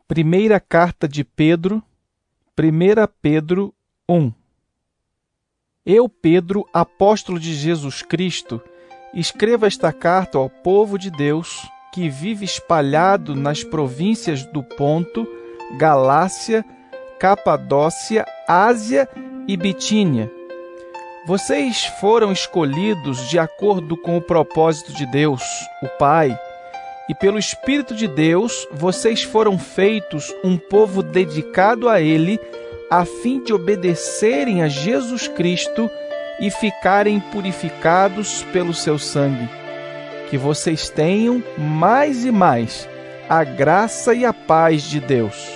Primeira carta de Pedro, 1 Pedro 1. Eu, Pedro, apóstolo de Jesus Cristo, escrevo esta carta ao povo de Deus que vive espalhado nas províncias do Ponto, Galácia, Capadócia, Ásia e Bitínia. Vocês foram escolhidos de acordo com o propósito de Deus, o Pai, e pelo Espírito de Deus, vocês foram feitos um povo dedicado a Ele, a fim de obedecerem a Jesus Cristo e ficarem purificados pelo seu sangue. Que vocês tenham mais e mais a graça e a paz de Deus.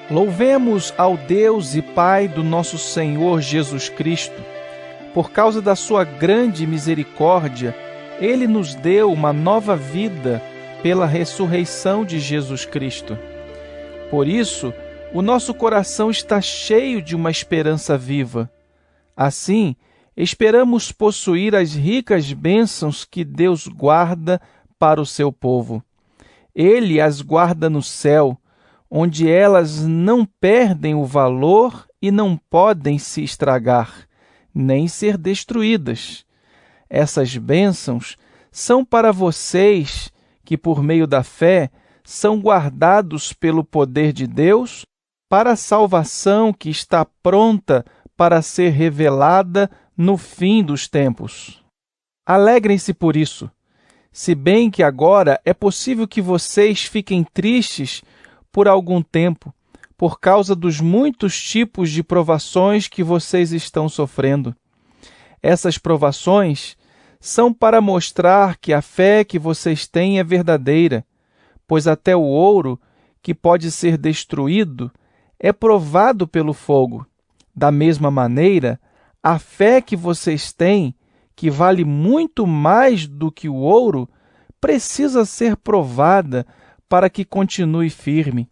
Louvemos ao Deus e Pai do nosso Senhor Jesus Cristo. Por causa da sua grande misericórdia, Ele nos deu uma nova vida pela ressurreição de Jesus Cristo. Por isso, o nosso coração está cheio de uma esperança viva. Assim, esperamos possuir as ricas bênçãos que Deus guarda para o seu povo. Ele as guarda no céu, onde elas não perdem o valor e não podem se estragar, nem ser destruídas. Essas bênçãos são para vocês que, por meio da fé, são guardados pelo poder de Deus para a salvação que está pronta para ser revelada no fim dos tempos. Alegrem-se por isso, se bem que agora é possível que vocês fiquem tristes por algum tempo, por causa dos muitos tipos de provações que vocês estão sofrendo. Essas provações são para mostrar que a fé que vocês têm é verdadeira, pois até o ouro, que pode ser destruído, é provado pelo fogo. Da mesma maneira, a fé que vocês têm, que vale muito mais do que o ouro, precisa ser provada para que continue firme.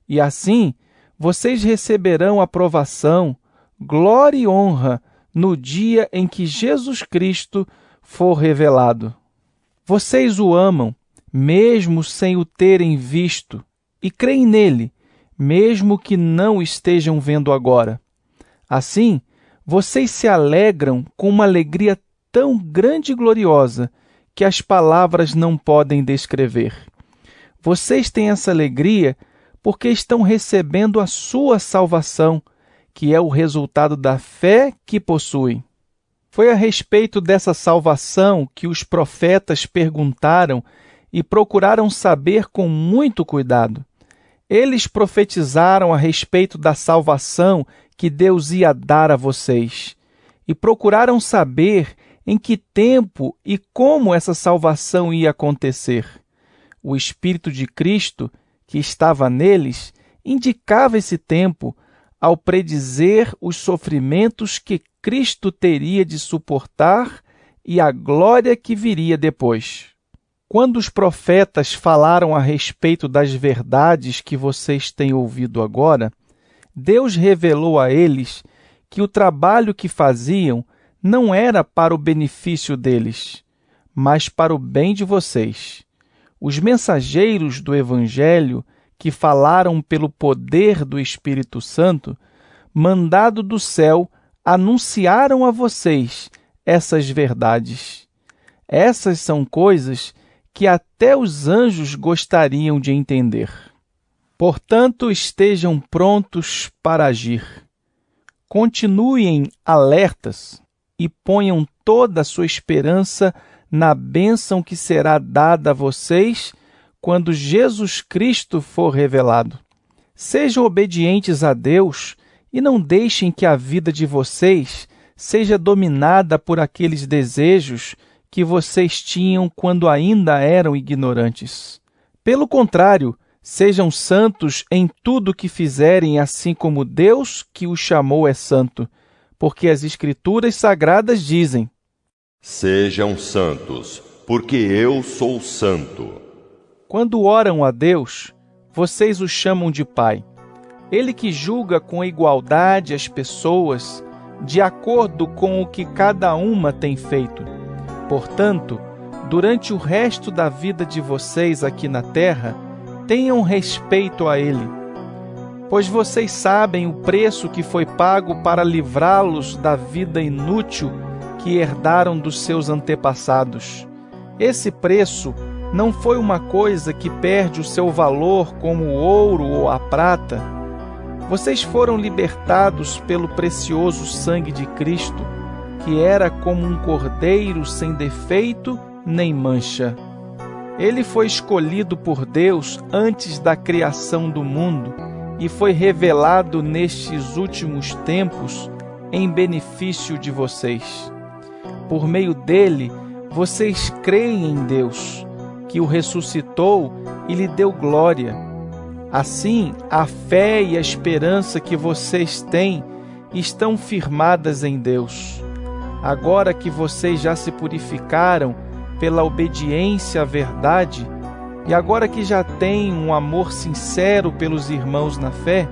E assim, vocês receberão aprovação, glória e honra no dia em que Jesus Cristo for revelado. Vocês o amam, mesmo sem o terem visto, e creem nele, mesmo que não o estejam vendo agora. Assim, vocês se alegram com uma alegria tão grande e gloriosa que as palavras não podem descrever. Vocês têm essa alegria porque estão recebendo a sua salvação, que é o resultado da fé que possuem. Foi a respeito dessa salvação que os profetas perguntaram e procuraram saber com muito cuidado. Eles profetizaram a respeito da salvação que Deus ia dar a vocês e procuraram saber em que tempo e como essa salvação ia acontecer. O Espírito de Cristo, que estava neles, indicava esse tempo ao predizer os sofrimentos que Cristo teria de suportar e a glória que viria depois. Quando os profetas falaram a respeito das verdades que vocês têm ouvido agora, Deus revelou a eles que o trabalho que faziam não era para o benefício deles, mas para o bem de vocês. Os mensageiros do Evangelho, que falaram pelo poder do Espírito Santo, mandado do céu, anunciaram a vocês essas verdades. Essas são coisas que até os anjos gostariam de entender. Portanto, estejam prontos para agir. Continuem alertas e ponham toda a sua esperança na bênção que será dada a vocês quando Jesus Cristo for revelado. Sejam obedientes a Deus e não deixem que a vida de vocês seja dominada por aqueles desejos que vocês tinham quando ainda eram ignorantes. Pelo contrário, sejam santos em tudo que fizerem, assim como Deus que os chamou é santo, porque as Escrituras Sagradas dizem: Sejam santos, porque eu sou santo. Quando oram a Deus, vocês o chamam de Pai. Ele que julga com igualdade as pessoas, de acordo com o que cada uma tem feito. Portanto, durante o resto da vida de vocês aqui na terra, tenham respeito a ele, pois vocês sabem o preço que foi pago para livrá-los da vida inútil que herdaram dos seus antepassados. Esse preço não foi uma coisa que perde o seu valor como o ouro ou a prata. Vocês foram libertados pelo precioso sangue de Cristo, que era como um cordeiro sem defeito nem mancha. Ele foi escolhido por Deus antes da criação do mundo e foi revelado nestes últimos tempos em benefício de vocês. Por meio dele, vocês creem em Deus, que o ressuscitou e lhe deu glória. Assim, a fé e a esperança que vocês têm estão firmadas em Deus. Agora que vocês já se purificaram pela obediência à verdade, e agora que já têm um amor sincero pelos irmãos na fé,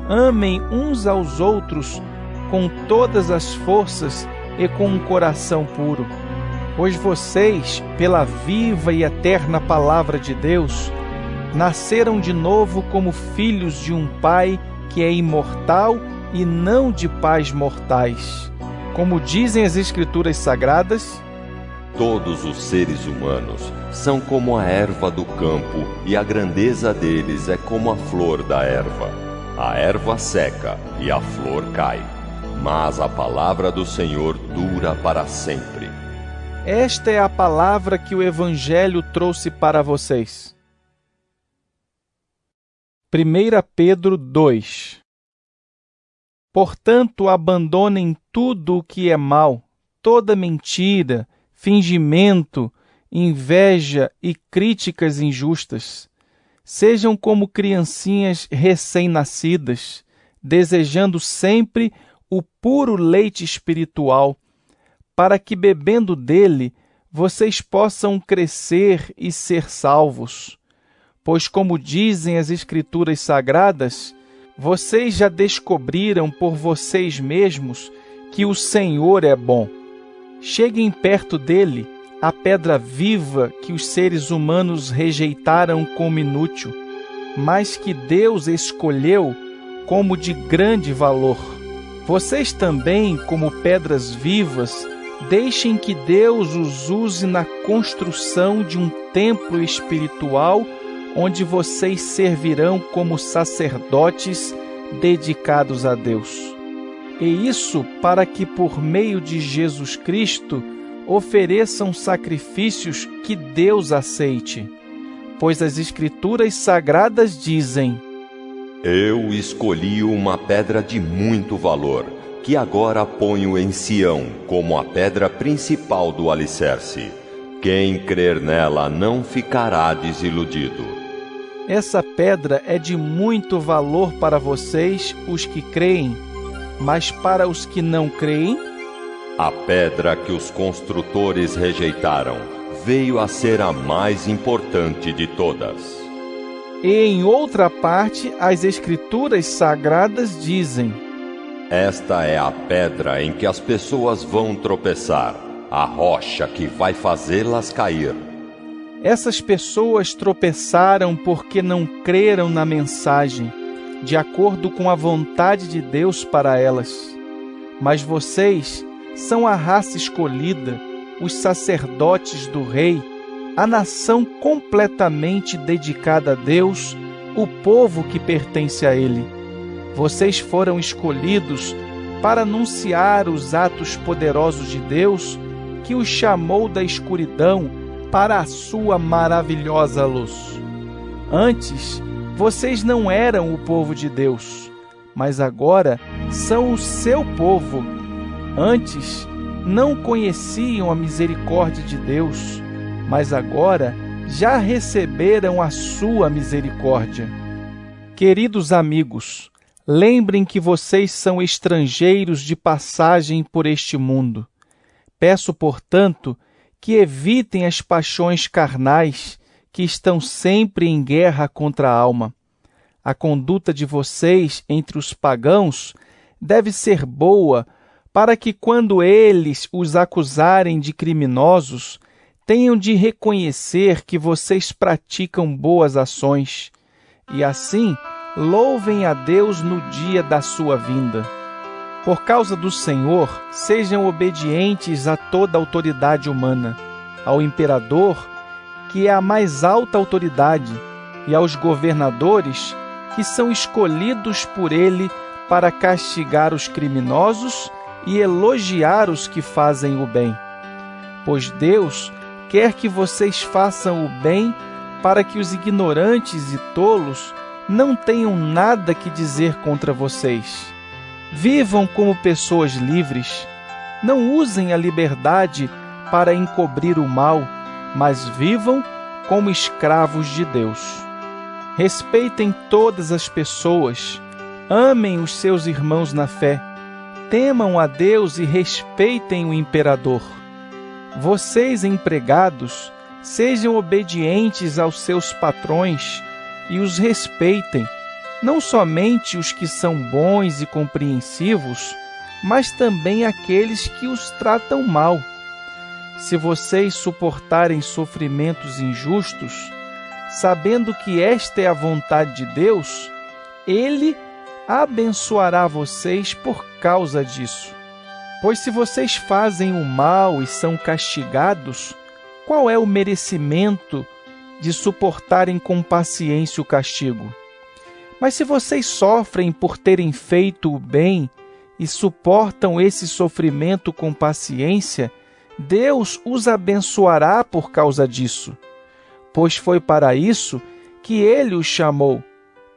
amem uns aos outros com todas as forças e com um coração puro. Pois vocês, pela viva e eterna palavra de Deus, nasceram de novo como filhos de um Pai que é imortal e não de pais mortais. Como dizem as Escrituras Sagradas, todos os seres humanos são como a erva do campo, e a grandeza deles é como a flor da erva. A erva seca e a flor cai, mas a palavra do Senhor dura para sempre. Esta é a palavra que o Evangelho trouxe para vocês. 1 Pedro 2. Portanto, abandonem tudo o que é mal, toda mentira, fingimento, inveja e críticas injustas. Sejam como criancinhas recém-nascidas, desejando sempre o puro leite espiritual, para que, bebendo dele, vocês possam crescer e ser salvos. Pois, como dizem as Escrituras Sagradas, vocês já descobriram por vocês mesmos que o Senhor é bom. Cheguem perto dele, a pedra viva que os seres humanos rejeitaram como inútil, mas que Deus escolheu como de grande valor. Vocês também, como pedras vivas, deixem que Deus os use na construção de um templo espiritual onde vocês servirão como sacerdotes dedicados a Deus. E isso para que, por meio de Jesus Cristo, ofereçam sacrifícios que Deus aceite. Pois as Escrituras Sagradas dizem: Eu escolhi uma pedra de muito valor, que agora ponho em Sião como a pedra principal do alicerce. Quem crer nela não ficará desiludido. Essa pedra é de muito valor para vocês, os que creem, mas para os que não creem, a pedra que os construtores rejeitaram veio a ser a mais importante de todas. E em outra parte, as Escrituras Sagradas dizem: Esta é a pedra em que as pessoas vão tropeçar, a rocha que vai fazê-las cair. Essas pessoas tropeçaram porque não creram na mensagem, de acordo com a vontade de Deus para elas. Mas vocês são a raça escolhida, os sacerdotes do Rei, a nação completamente dedicada a Deus, o povo que pertence a Ele. Vocês foram escolhidos para anunciar os atos poderosos de Deus, que os chamou da escuridão para a sua maravilhosa luz. Antes, vocês não eram o povo de Deus, mas agora são o seu povo. Antes, não conheciam a misericórdia de Deus, mas agora já receberam a sua misericórdia. Queridos amigos, lembrem que vocês são estrangeiros de passagem por este mundo. Peço, portanto, que evitem as paixões carnais que estão sempre em guerra contra a alma. A conduta de vocês entre os pagãos deve ser boa, para que, quando eles os acusarem de criminosos, tenham de reconhecer que vocês praticam boas ações, e assim louvem a Deus no dia da sua vinda. Por causa do Senhor, sejam obedientes a toda autoridade humana, ao imperador, que é a mais alta autoridade, e aos governadores, que são escolhidos por ele para castigar os criminosos e elogiar os que fazem o bem. Pois Deus quer que vocês façam o bem para que os ignorantes e tolos não tenham nada que dizer contra vocês. Vivam como pessoas livres. Não usem a liberdade para encobrir o mal, mas vivam como escravos de Deus. Respeitem todas as pessoas. Amem os seus irmãos na fé. Temam a Deus e respeitem o imperador. Vocês, empregados, sejam obedientes aos seus patrões e os respeitem, não somente os que são bons e compreensivos, mas também aqueles que os tratam mal. Se vocês suportarem sofrimentos injustos, sabendo que esta é a vontade de Deus, Ele abençoará vocês por causa disso. Pois se vocês fazem o mal e são castigados, qual é o merecimento de suportarem com paciência o castigo? Mas se vocês sofrem por terem feito o bem e suportam esse sofrimento com paciência, Deus os abençoará por causa disso. Pois foi para isso que Ele os chamou.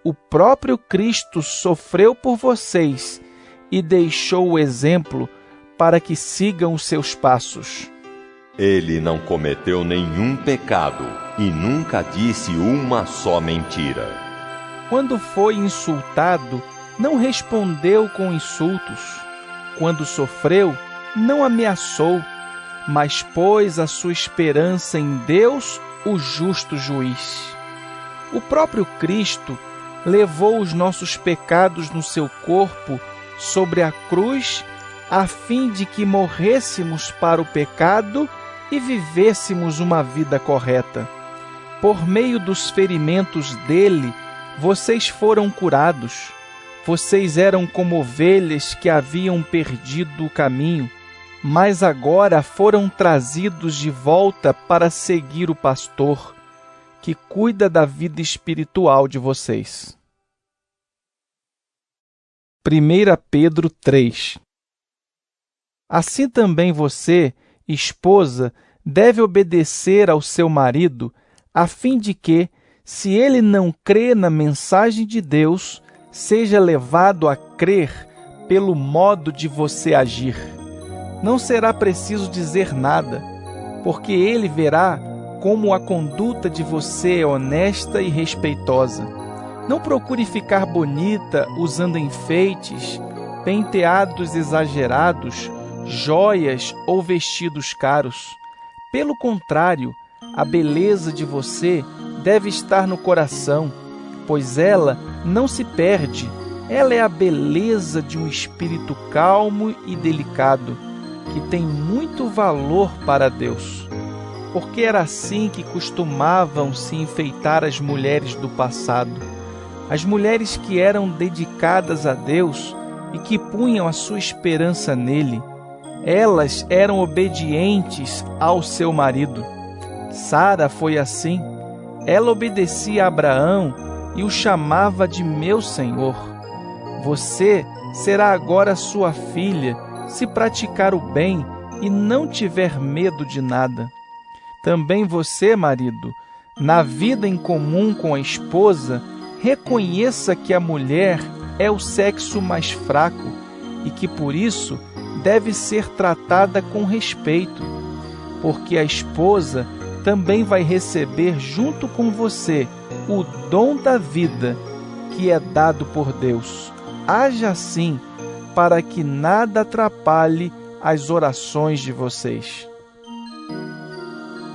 O próprio Cristo sofreu por vocês e deixou o exemplo para que sigam os seus passos. Ele não cometeu nenhum pecado e nunca disse uma só mentira. Quando foi insultado, não respondeu com insultos. Quando sofreu, não ameaçou, mas pôs a sua esperança em Deus, o justo juiz. O próprio Cristo levou os nossos pecados no seu corpo sobre a cruz, a fim de que morrêssemos para o pecado e vivêssemos uma vida correta. Por meio dos ferimentos dele, vocês foram curados. Vocês eram como ovelhas que haviam perdido o caminho, mas agora foram trazidos de volta para seguir o pastor, que cuida da vida espiritual de vocês. 1 Pedro 3. Assim também você, esposa, deve obedecer ao seu marido, a fim de que, se ele não crê na mensagem de Deus, seja levado a crer pelo modo de você agir. Não será preciso dizer nada, porque ele verá como a conduta de você é honesta e respeitosa. Não procure ficar bonita usando enfeites, penteados exagerados, joias ou vestidos caros. Pelo contrário, a beleza de você deve estar no coração, pois ela não se perde. Ela é a beleza de um espírito calmo e delicado, que tem muito valor para Deus. Porque era assim que costumavam se enfeitar as mulheres do passado. As mulheres que eram dedicadas a Deus e que punham a sua esperança nele. Elas eram obedientes ao seu marido. Sara foi assim. Ela obedecia a Abraão e o chamava de meu senhor. Você será agora sua filha, se praticar o bem e não tiver medo de nada. Também você, marido, na vida em comum com a esposa, reconheça que a mulher é o sexo mais fraco e que, por isso, deve ser tratada com respeito, porque a esposa também vai receber junto com você o dom da vida que é dado por Deus. Haja assim, para que nada atrapalhe as orações de vocês.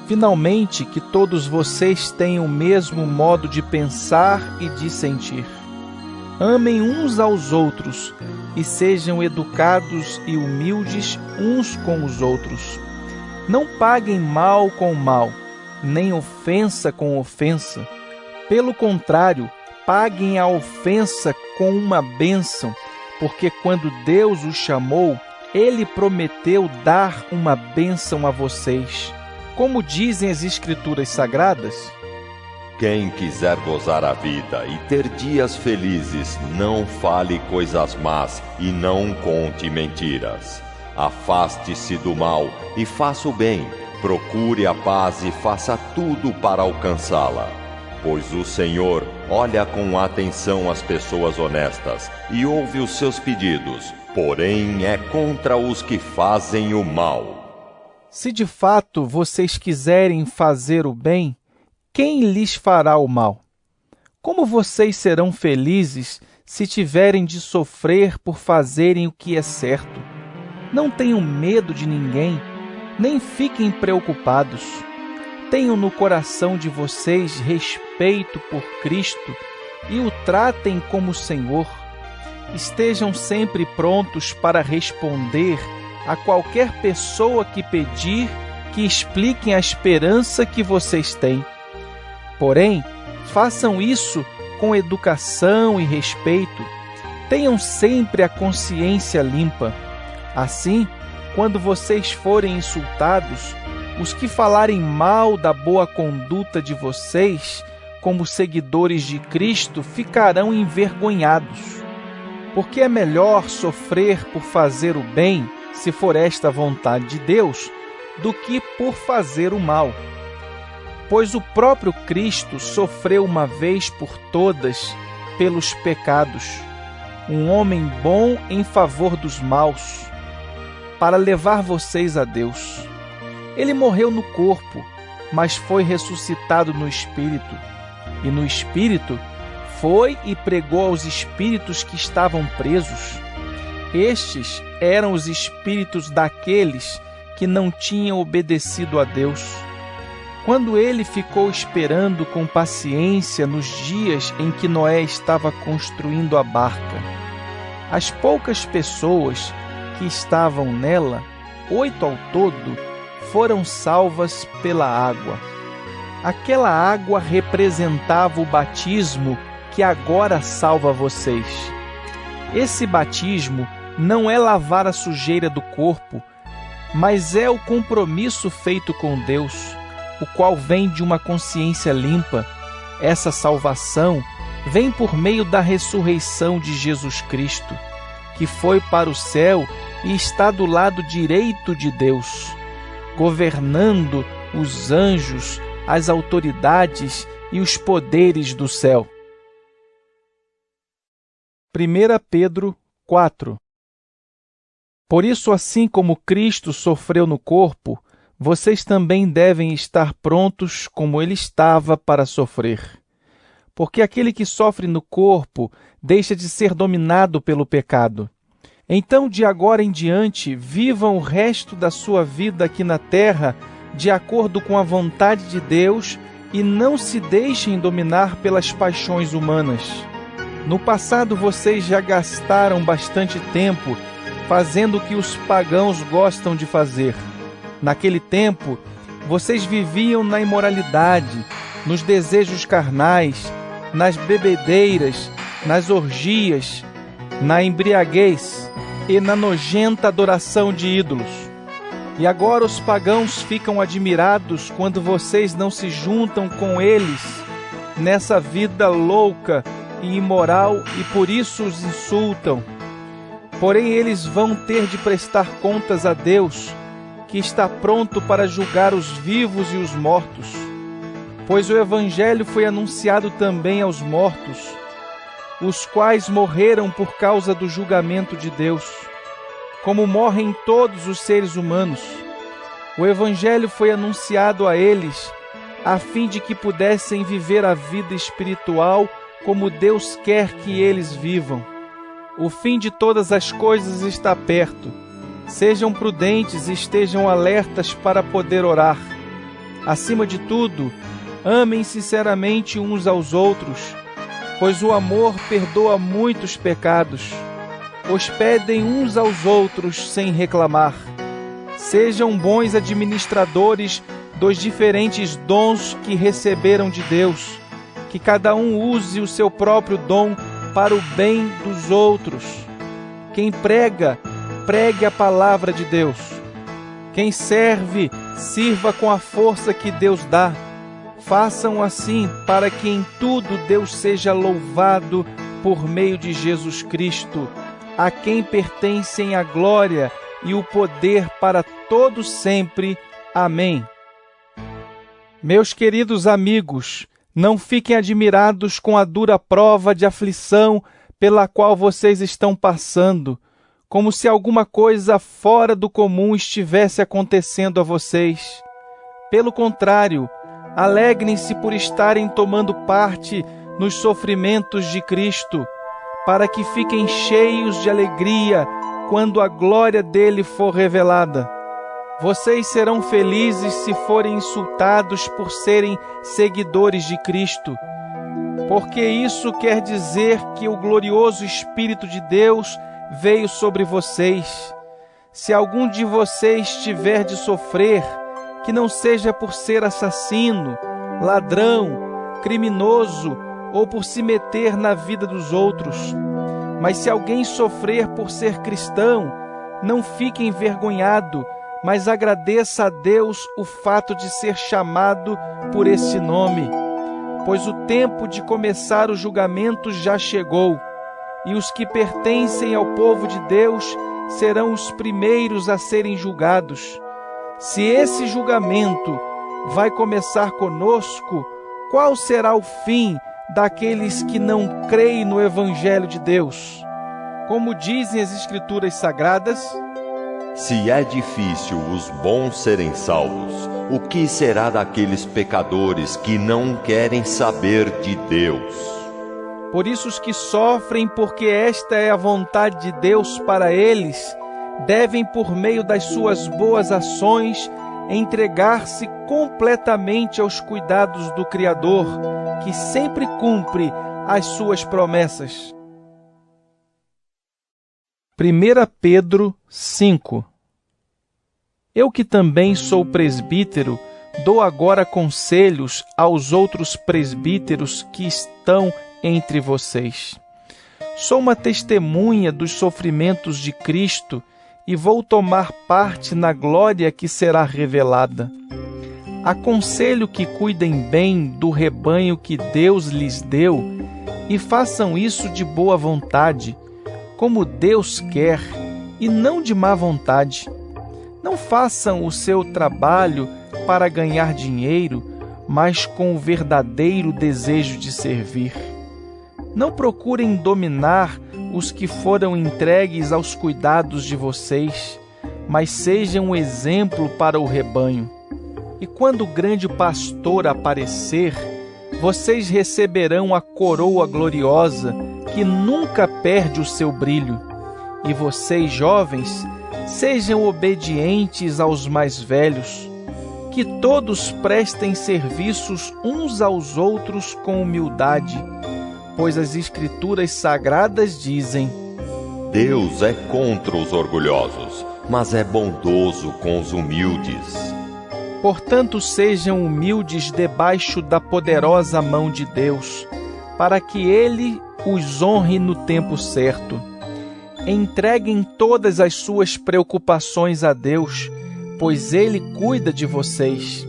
Finalmente, que todos vocês tenham o mesmo modo de pensar e de sentir. Amem uns aos outros e sejam educados e humildes uns com os outros. Não paguem mal com mal, nem ofensa com ofensa. Pelo contrário, paguem a ofensa com uma bênção, porque quando Deus os chamou, Ele prometeu dar uma bênção a vocês. Como dizem as Escrituras Sagradas: quem quiser gozar a vida e ter dias felizes, não fale coisas más e não conte mentiras. Afaste-se do mal e faça o bem. Procure a paz e faça tudo para alcançá-la. Pois o Senhor olha com atenção as pessoas honestas e ouve os seus pedidos, porém é contra os que fazem o mal. Se de fato vocês quiserem fazer o bem, quem lhes fará o mal? Como vocês serão felizes se tiverem de sofrer por fazerem o que é certo? Não tenham medo de ninguém, nem fiquem preocupados. Tenham no coração de vocês respeito por Cristo e o tratem como Senhor. Estejam sempre prontos para responder a qualquer pessoa que pedir que expliquem a esperança que vocês têm. Porém, façam isso com educação e respeito. Tenham sempre a consciência limpa. Assim, quando vocês forem insultados, os que falarem mal da boa conduta de vocês, como seguidores de Cristo, ficarão envergonhados. Porque é melhor sofrer por fazer o bem, se for esta a vontade de Deus, do que por fazer o mal. Pois o próprio Cristo sofreu uma vez por todas pelos pecados, um homem bom em favor dos maus, para levar vocês a Deus. Ele morreu no corpo, mas foi ressuscitado no Espírito. E no Espírito foi e pregou aos espíritos que estavam presos. Estes eram os espíritos daqueles que não tinham obedecido a Deus. Quando ele ficou esperando com paciência nos dias em que Noé estava construindo a barca, as poucas pessoas que estavam nela, 8 ao todo, foram salvas pela água. Aquela água representava o batismo que agora salva vocês. Esse batismo não é lavar a sujeira do corpo, mas é o compromisso feito com Deus, o qual vem de uma consciência limpa. Essa salvação vem por meio da ressurreição de Jesus Cristo, que foi para o céu e está do lado direito de Deus, governando os anjos, as autoridades e os poderes do céu. 1 Pedro 4. Por isso, assim como Cristo sofreu no corpo, vocês também devem estar prontos como ele estava para sofrer. Porque aquele que sofre no corpo deixa de ser dominado pelo pecado. Então, de agora em diante, vivam o resto da sua vida aqui na terra de acordo com a vontade de Deus e não se deixem dominar pelas paixões humanas. No passado, vocês já gastaram bastante tempo fazendo o que os pagãos gostam de fazer. Naquele tempo, vocês viviam na imoralidade, nos desejos carnais, nas bebedeiras, nas orgias, na embriaguez e na nojenta adoração de ídolos. E agora os pagãos ficam admirados quando vocês não se juntam com eles nessa vida louca e imoral e por isso os insultam. Porém, eles vão ter de prestar contas a Deus, que está pronto para julgar os vivos e os mortos. Pois o Evangelho foi anunciado também aos mortos, os quais morreram por causa do julgamento de Deus, como morrem todos os seres humanos. O Evangelho foi anunciado a eles, a fim de que pudessem viver a vida espiritual como Deus quer que eles vivam. O fim de todas as coisas está perto. Sejam prudentes e estejam alertas para poder orar. Acima de tudo, amem sinceramente uns aos outros, pois o amor perdoa muitos pecados. Hospedem uns aos outros sem reclamar. Sejam bons administradores dos diferentes dons que receberam de Deus. Que cada um use o seu próprio dom para o bem dos outros. Quem prega, pregue a palavra de Deus. Quem serve, sirva com a força que Deus dá. Façam assim para que em tudo Deus seja louvado por meio de Jesus Cristo, a quem pertencem a glória e o poder para todo sempre. Amém. Meus queridos amigos, não fiquem admirados com a dura prova de aflição pela qual vocês estão passando, como se alguma coisa fora do comum estivesse acontecendo a vocês. Pelo contrário, alegrem-se por estarem tomando parte nos sofrimentos de Cristo, para que fiquem cheios de alegria quando a glória dele for revelada. Vocês serão felizes se forem insultados por serem seguidores de Cristo, porque isso quer dizer que o glorioso Espírito de Deus veio sobre vocês. Se algum de vocês tiver de sofrer, que não seja por ser assassino, ladrão, criminoso ou por se meter na vida dos outros. Mas se alguém sofrer por ser cristão, não fique envergonhado, mas agradeça a Deus o fato de ser chamado por esse nome, pois o tempo de começar o julgamento já chegou, e os que pertencem ao povo de Deus serão os primeiros a serem julgados. Se esse julgamento vai começar conosco, qual será o fim daqueles que não creem no Evangelho de Deus? Como dizem as Escrituras Sagradas: se é difícil os bons serem salvos, o que será daqueles pecadores que não querem saber de Deus? Por isso os que sofrem, porque esta é a vontade de Deus para eles, devem, por meio das suas boas ações, entregar-se completamente aos cuidados do Criador, que sempre cumpre as suas promessas. 1 Pedro 5. Eu, que também sou presbítero, dou agora conselhos aos outros presbíteros que estão entre vocês. Sou uma testemunha dos sofrimentos de Cristo e vou tomar parte na glória que será revelada. Aconselho que cuidem bem do rebanho que Deus lhes deu e façam isso de boa vontade, como Deus quer, e não de má vontade. Não façam o seu trabalho para ganhar dinheiro, mas com o verdadeiro desejo de servir. Não procurem dominar os que foram entregues aos cuidados de vocês, mas sejam um exemplo para o rebanho. E quando o grande pastor aparecer, vocês receberão a coroa gloriosa que nunca perde o seu brilho. E vocês, jovens, sejam obedientes aos mais velhos. Que todos prestem serviços uns aos outros com humildade, pois as Escrituras Sagradas dizem: Deus é contra os orgulhosos, mas é bondoso com os humildes. Portanto, sejam humildes debaixo da poderosa mão de Deus, para que Ele os honre no tempo certo. Entreguem todas as suas preocupações a Deus, pois Ele cuida de vocês.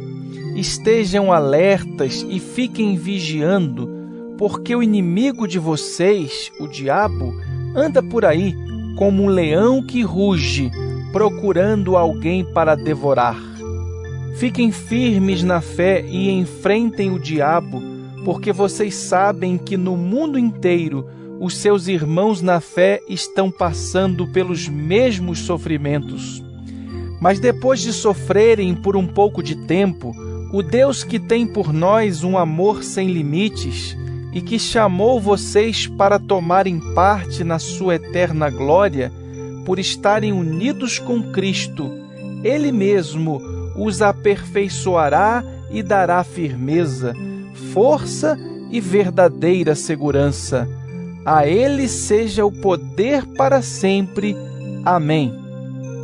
Estejam alertas e fiquem vigiando, porque o inimigo de vocês, o diabo, anda por aí como um leão que ruge, procurando alguém para devorar. Fiquem firmes na fé e enfrentem o diabo, porque vocês sabem que no mundo inteiro os seus irmãos na fé estão passando pelos mesmos sofrimentos. Mas depois de sofrerem por um pouco de tempo, o Deus que tem por nós um amor sem limites e que chamou vocês para tomarem parte na sua eterna glória, por estarem unidos com Cristo, Ele mesmo os aperfeiçoará e dará firmeza, força e verdadeira segurança. A Ele seja o poder para sempre. Amém.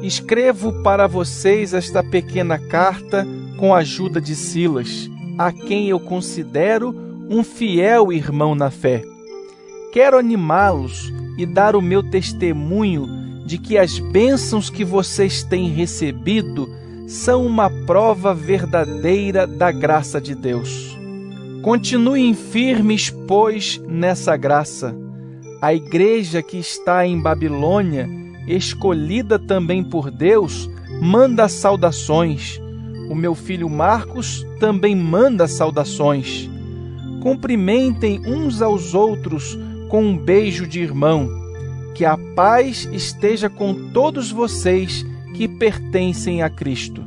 Escrevo para vocês esta pequena carta com a ajuda de Silas, a quem eu considero um fiel irmão na fé. Quero animá-los e dar o meu testemunho de que as bênçãos que vocês têm recebido são uma prova verdadeira da graça de Deus. Continuem firmes, pois, nessa graça. A igreja que está em Babilônia, escolhida também por Deus, manda saudações. O meu filho Marcos também manda saudações. Cumprimentem uns aos outros com um beijo de irmão. Que a paz esteja com todos vocês que pertencem a Cristo.